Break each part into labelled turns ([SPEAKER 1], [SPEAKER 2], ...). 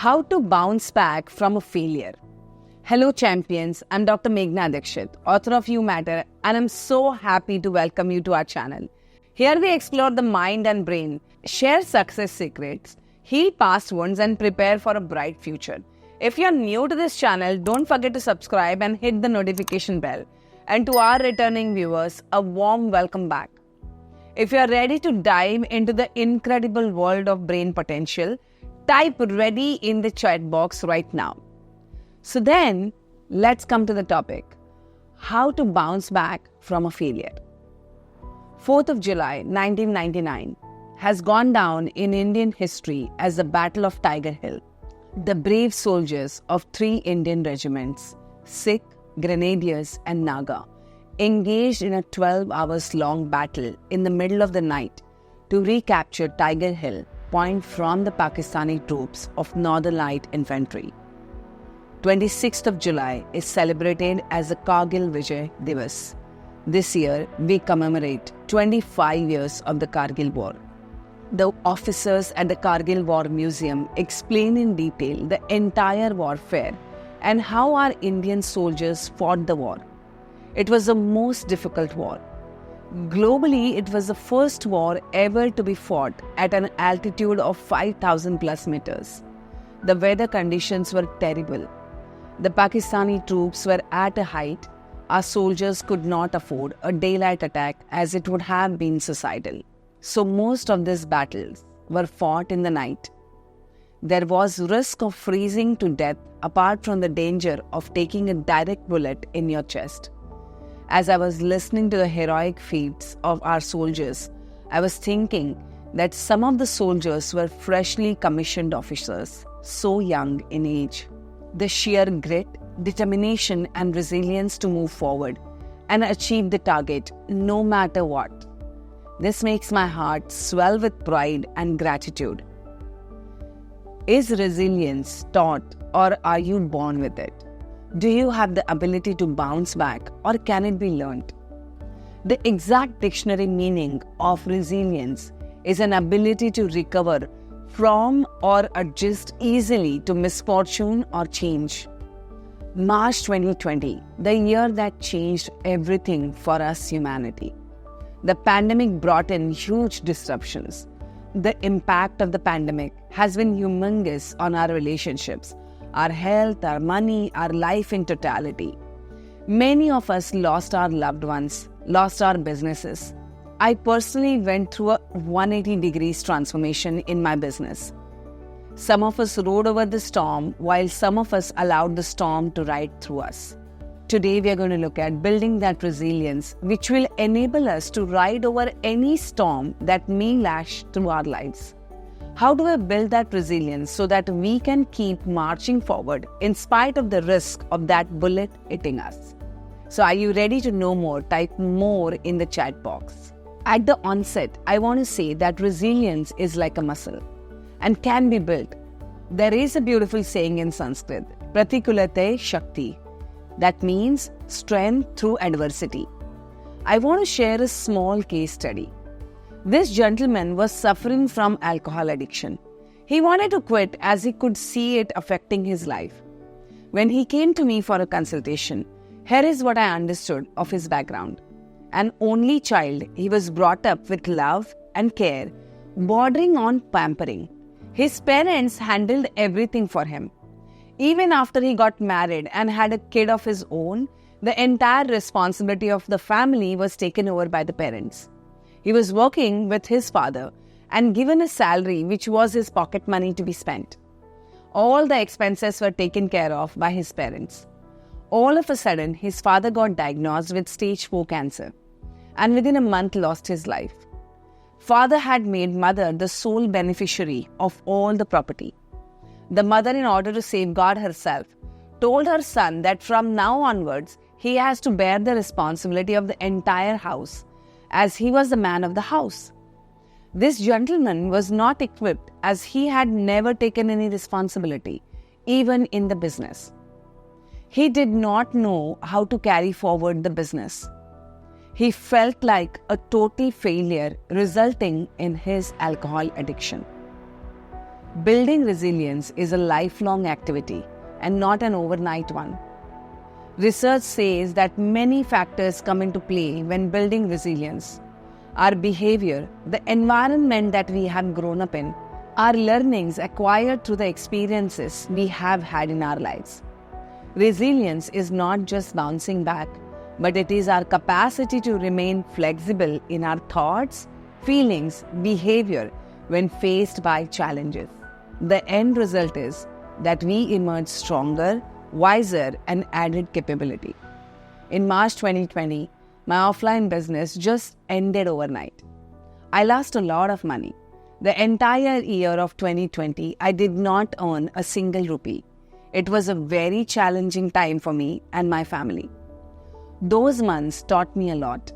[SPEAKER 1] How to bounce back from a failure. Hello champions, I'm Dr. Meghana Dikshit, author of You Matter, and I'm so happy to welcome you to our channel. Here we explore the mind and brain, share success secrets, heal past wounds and prepare for a bright future. If you're new to this channel, don't forget to subscribe and hit the notification bell. And to our returning viewers, a warm welcome back. If you're ready to dive into the incredible world of brain potential, type ready in the chat box right now. So then, let's come to the topic. How to bounce back from a failure. 4th of July 1999 has gone down in Indian history as the Battle of Tiger Hill. The brave soldiers of 3 Indian regiments, Sikh, Grenadiers and Naga, engaged in a 12-hours-long battle in the middle of the night to recapture Tiger Hill point from the Pakistani troops of Northern Light Infantry. 26th of July is celebrated as the Kargil Vijay Diwas. This year, we commemorate 25 years of the Kargil War. The officers at the Kargil War Museum explain in detail the entire warfare and how our Indian soldiers fought the war. It was the most difficult war. Globally, it was the first war ever to be fought at an altitude of 5,000 plus meters. The weather conditions were terrible. The Pakistani troops were at a height our soldiers could not afford a daylight attack as it would have been suicidal. So most of these battles were fought in the night. There was risk of freezing to death apart from the danger of taking a direct bullet in your chest. As I was listening to the heroic feats of our soldiers, I was thinking that some of the soldiers were freshly commissioned officers, so young in age. The sheer grit, determination and resilience to move forward and achieve the target no matter what. This makes my heart swell with pride and gratitude. Is resilience taught or are you born with it? Do you have the ability to bounce back or can it be learned? The exact dictionary meaning of resilience is an ability to recover from or adjust easily to misfortune or change. March 2020, the year that changed everything for us humanity. The pandemic brought in huge disruptions. The impact of the pandemic has been humongous on our relationships, our health, our money, our life in totality. Many of us lost our loved ones, lost our businesses. I personally went through a 180 degrees transformation in my business. Some of us rode over the storm while some of us allowed the storm to ride through us. Today we are going to look at building that resilience which will enable us to ride over any storm that may lash through our lives. How do I build that resilience so that we can keep marching forward in spite of the risk of that bullet hitting us? So are you ready to know more? Type more in the chat box. At the onset, I want to say that resilience is like a muscle and can be built. There is a beautiful saying in Sanskrit, Pratikulate Shakti. That means strength through adversity. I want to share a small case study. This gentleman was suffering from alcohol addiction. He wanted to quit as he could see it affecting his life. When he came to me for a consultation, here is what I understood of his background. An only child, he was brought up with love and care, bordering on pampering. His parents handled everything for him. Even after he got married and had a kid of his own, the entire responsibility of the family was taken over by the parents. He was working with his father and given a salary which was his pocket money to be spent. All the expenses were taken care of by his parents. All of a sudden, his father got diagnosed with stage 4 cancer and within a month lost his life. Father had made mother the sole beneficiary of all the property. The mother, in order to safeguard herself, told her son that from now onwards, he has to bear the responsibility of the entire house, as he was the man of the house. This gentleman was not equipped as he had never taken any responsibility, even in the business. He did not know how to carry forward the business. He felt like a total failure, resulting in his alcohol addiction. Building resilience is a lifelong activity and not an overnight one. Research says that many factors come into play when building resilience. Our behavior, the environment that we have grown up in, our learnings acquired through the experiences we have had in our lives. Resilience is not just bouncing back, but it is our capacity to remain flexible in our thoughts, feelings, behavior when faced by challenges. The end result is that we emerge stronger, wiser, and added capability. In March 2020, my offline business just ended overnight. I lost a lot of money. The entire year of 2020, I did not earn a single rupee. It was a very challenging time for me and my family. Those months taught me a lot.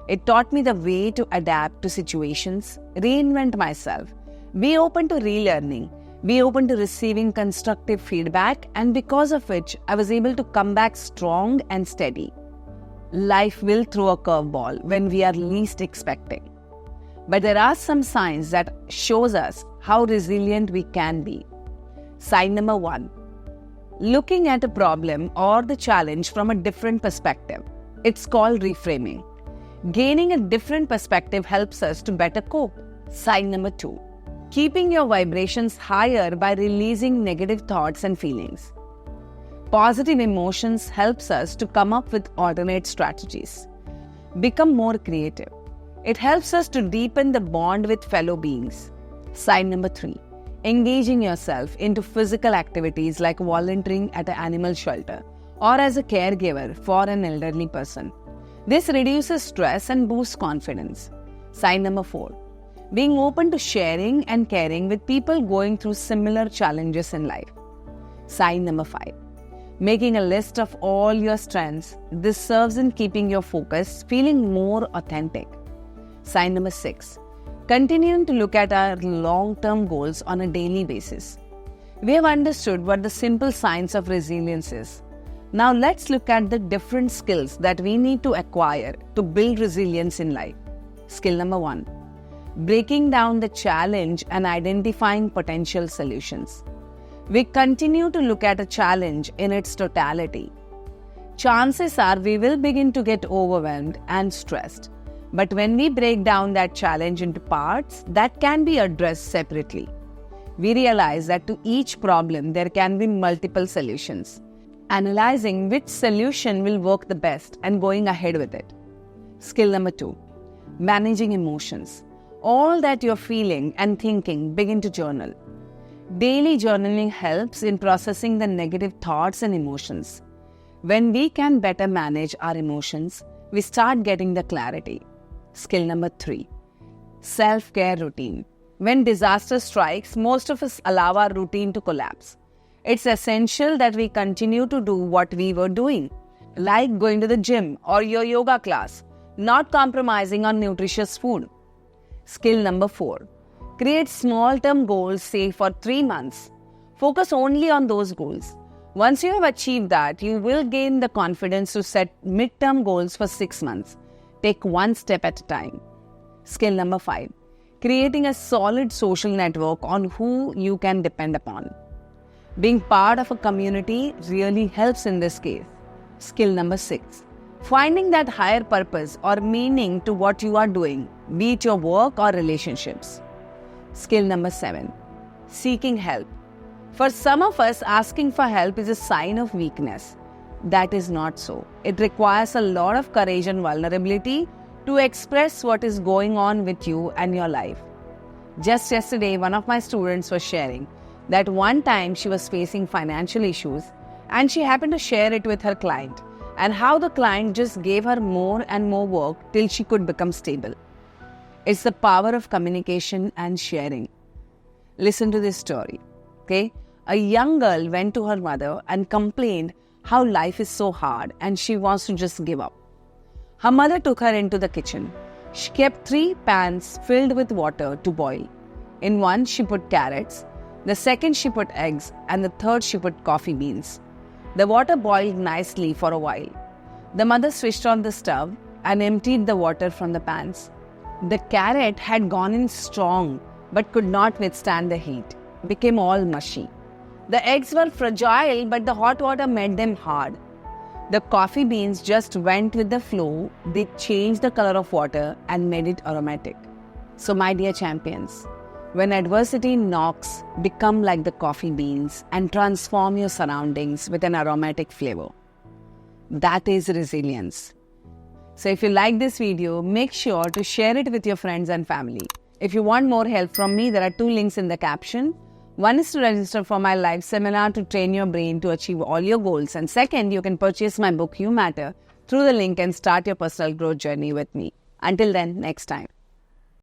[SPEAKER 1] It taught me the way to adapt to situations, reinvent myself, be open to relearning, be open to receiving constructive feedback, and because of which I was able to come back strong and steady. Life will throw a curveball when we are least expecting. But there are some signs that shows us how resilient we can be. Sign number 1. Looking at a problem or the challenge from a different perspective. It's called reframing. Gaining a different perspective helps us to better cope. Sign number 2. Keeping your vibrations higher by releasing negative thoughts and feelings. Positive emotions helps us to come up with alternate strategies. Become more creative. It helps us to deepen the bond with fellow beings. Sign number 3. Engaging yourself into physical activities like volunteering at an animal shelter or as a caregiver for an elderly person. This reduces stress and boosts confidence. Sign number 4. Being open to sharing and caring with people going through similar challenges in life. Sign number 5. Making a list of all your strengths. This serves in keeping your focus, feeling more authentic. Sign number 6. Continuing to look at our long-term goals on a daily basis. We have understood what the simple science of resilience is. Now let's look at the different skills that we need to acquire to build resilience in life. Skill number 1. Breaking down the challenge and identifying potential solutions. We continue to look at a challenge in its totality. Chances are we will begin to get overwhelmed and stressed. But when we break down that challenge into parts that can be addressed separately, we realize that to each problem there can be multiple solutions. Analyzing which solution will work the best and going ahead with it. Skill number 2. Managing emotions. All that you're feeling and thinking, begin to journal. Daily journaling helps in processing the negative thoughts and emotions. When we can better manage our emotions, we start getting the clarity. Skill number 3. Self-care routine. When disaster strikes, most of us allow our routine to collapse. It's essential that we continue to do what we were doing, like going to the gym or your yoga class, not compromising on nutritious food. Skill number 4. Create small-term goals, say for 3 months. Focus only on those goals. Once you have achieved that, you will gain the confidence to set mid-term goals for 6 months. Take one step at a time. Skill number 5. Creating a solid social network on who you can depend upon. Being part of a community really helps in this case. Skill number 6. Finding that higher purpose or meaning to what you are doing, be it your work or relationships. Skill number 7. Seeking help. For some of us, asking for help is a sign of weakness. That is not so. It requires a lot of courage and vulnerability to express what is going on with you and your life. Just yesterday, one of my students was sharing that one time she was facing financial issues and she happened to share it with her client, and how the client just gave her more and more work till she could become stable. It's the power of communication and sharing. Listen to this story. Okay? A young girl went to her mother and complained how life is so hard and she wants to just give up. Her mother took her into the kitchen. She kept 3 pans filled with water to boil. In one she put carrots, the second she put eggs, and the third she put coffee beans. The water boiled nicely for a while. The mother switched on the stove and emptied the water from the pans. The carrot had gone in strong but could not withstand the heat. became all mushy. The eggs were fragile, but the hot water made them hard. The coffee beans just went with the flow. They changed the color of water and made it aromatic. So, my dear champions, when adversity knocks, become like the coffee beans and transform your surroundings with an aromatic flavor. That is resilience. So if you like this video, make sure to share it with your friends and family. If you want more help from me, there are 2 links in the caption. One is to register for my live seminar to train your brain to achieve all your goals. And second, you can purchase my book, You Matter, through the link and start your personal growth journey with me. Until then, next time.